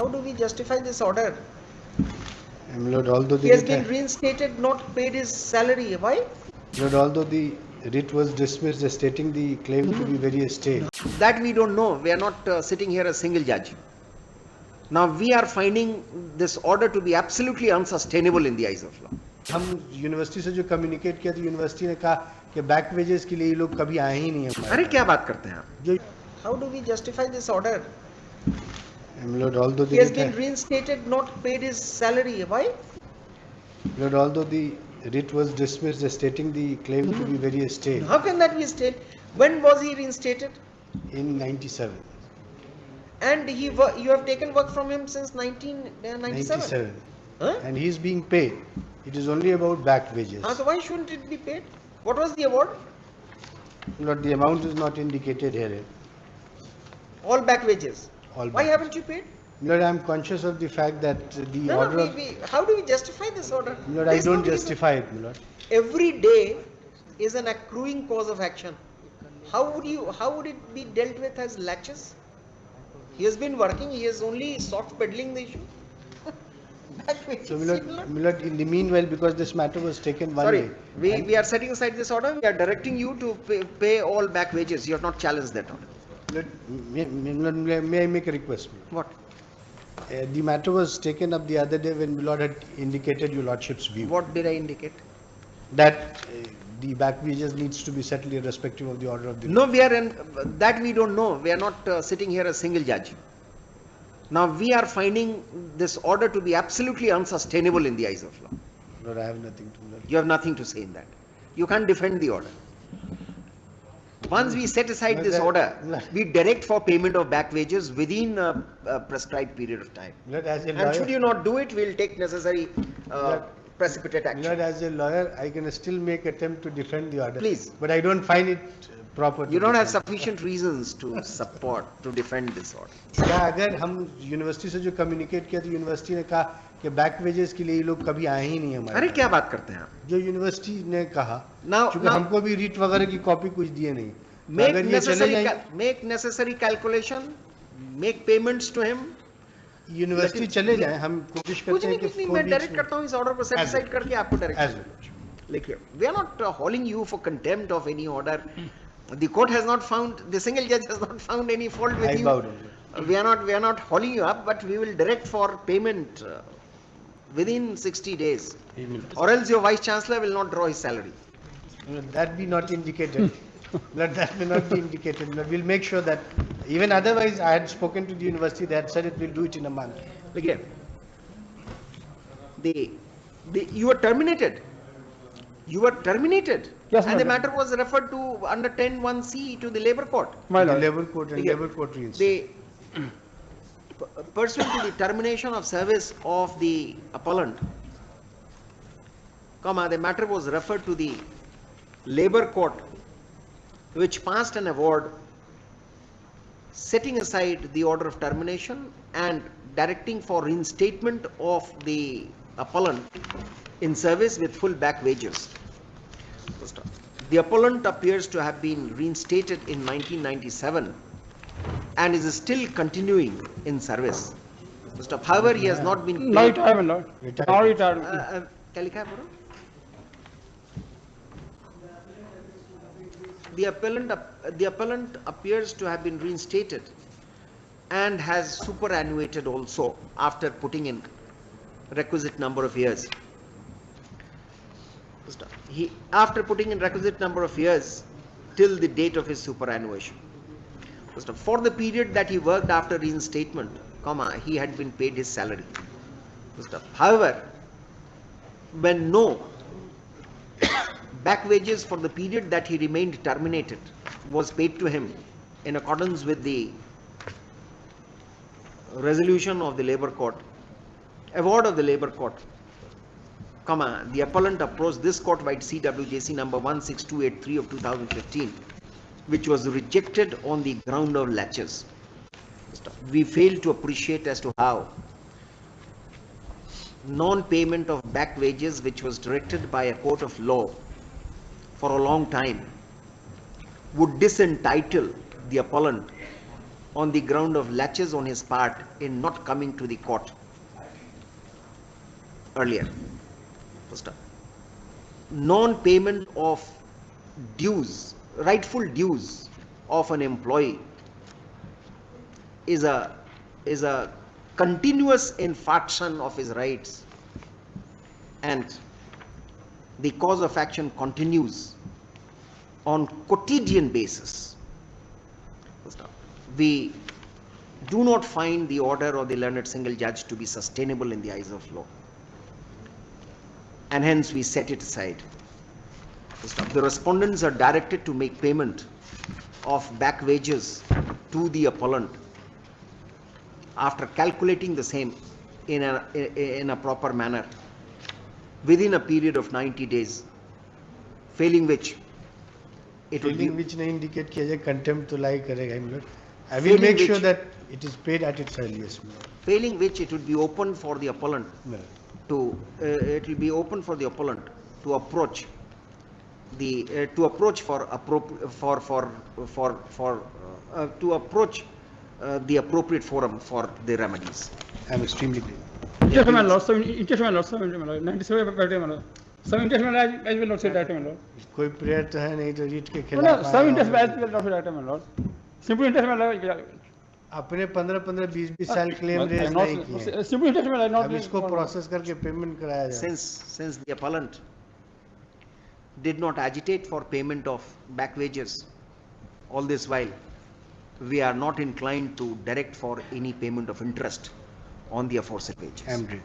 How do we justify this order? Lord, although He has been reinstated, not paid his salary. Why? Lord, although the writ was dismissed, stating the claim to be very stale. That we don't know. We are not sitting here a single judge. Now we are finding this order to be absolutely unsustainable in the eyes of law. हम university से जो communicate किया तो university ने कहा कि back wages के लिए ये लोग कभी आए ही नहीं हमारे अरे क्या बात करते हैं आप? जो How do we justify this order? Lord, although He has been reinstated, not paid his salary. Why? Lord, although the writ was dismissed, stating the claim to be very stale. How can that be stale? When was he reinstated? In 97. And you have taken work from him since 1997. 97. Huh? And he is being paid. It is only about back wages. So why shouldn't it be paid? What was the award? Lord, the amount is not indicated here. All back wages. All Why back. haven't you paid? Lord, I am conscious of the fact that the order of... How do we justify this order? Lord, I don't justify it, Lord. Every day is an accruing cause of action. How would it be dealt with as laches? He has been working, he is only soft peddling the issue. So, Milord, in the meanwhile, because this matter was taken one day. We are setting aside this order, we are directing you to pay all back wages. You have not challenged that order. Milord, may I make a request? What? The matter was taken up the other day when Milord had indicated your Lordship's view. What did I indicate? That the back wages needs to be settled irrespective of the order of the... No, that we don't know. We are not sitting here a single judge. Now we are finding this order to be absolutely unsustainable in the eyes of law. Lord, I have nothing to... You have nothing to say in that. You can't defend the order. Once we set aside this order, we direct for payment of back wages within a prescribed period of time. Lord, as a lawyer, and should you not do it, we will take necessary precipitate action. Lord, as a lawyer, I can still make attempt to defend the order. Please. But I don't find it proper. You don't have sufficient reasons to support, to defend this order. क्या अगर हम university से जो communicate किया तो university ने कहा कि बैक वेजेस के लिए ये लोग कभी आए ही नहीं हमारे अरे क्या बात करते हैं आप? जो यूनिवर्सिटी ने कहा Now, क्योंकि हमको भी रीट वगैरह की कॉपी कुछ दिए नहीं make necessary calculation, make payments to him. University चले जाए, हम कोशिश करते हैं कि मैं डायरेक्ट करता हूं इस ऑर्डर को सेट असाइड करके आपको डायरेक्ट लिखिए. We are not hauling you for contempt of any order. The court has not found, the single judge has not found any fault with you. We are not hauling you up, but we will direct for payment within 60 days. Or else your vice chancellor will not draw his salary. That be not indicated. That may not be indicated. We'll make sure that, even otherwise, I had spoken to the university, they had said it will do it in a month. Again, you were terminated. You were terminated. Yes, and the matter was referred to under 10(1)(c) to the Labour Court. The Labour Court and Labour Court reinstated. Pursuant to the termination of service of the appellant, the matter was referred to the Labour Court, which passed an award setting aside the order of termination and directing for reinstatement of the appellant in service with full back wages. The appellant appears to have been reinstated in 1997 and is still continuing in service. However, he has not been paid. Now retired, Lord. Now retired. क्या लिखा है पूरा? The appellant appears to have been reinstated and has superannuated also after putting in requisite number of years. After putting in requisite number of years till the date of his superannuation. For the period that he worked after reinstatement, he had been paid his salary. However, when no back wages for the period that he remained terminated was paid to him in accordance with the resolution of the Labour Court, award of the Labour Court, the appellant approached this court by CWJC number 16283 of 2015, which was rejected on the ground of laches. We fail to appreciate as to how non-payment of back wages, which was directed by a court of law for a long time, would disentitle the appellant on the ground of laches on his part in not coming to the court earlier. First up, non-payment of dues, rightful dues of an employee is a continuous infraction of his rights, and the cause of action continues on quotidian basis. First up, we do not find the order of the learned single judge to be sustainable in the eyes of law, and hence we set it aside. The respondents are directed to make payment of back wages to the appellant after calculating the same in a proper manner within a period of 90 days, failing which it will be नहीं indicate किया जाए, contempt तो lie करेगा हम लोग. I will make sure that it is paid at its earliest. failing which it would be open for the appellant to it will be open for the appellant to approach the the appropriate forum for the remedies. I am extremely grateful. Interest my lord, some interest my lord, some interest my lord. 97 per day my lord. Some interest my lord, I will not say that my lord. कोई prayer तो है नहीं तो रीट के No, खिलाफ. no, some interest I will not say that my lord. Simple interest my lord. अपने 15-15, 20-20 साल claim I raise am नहीं not किए. simple interest my lord. अब इसको process करके payment कराया जाए. Since the appellant did not agitate for payment of back wages all this while, we are not inclined to direct for any payment of interest on the aforesaid wages.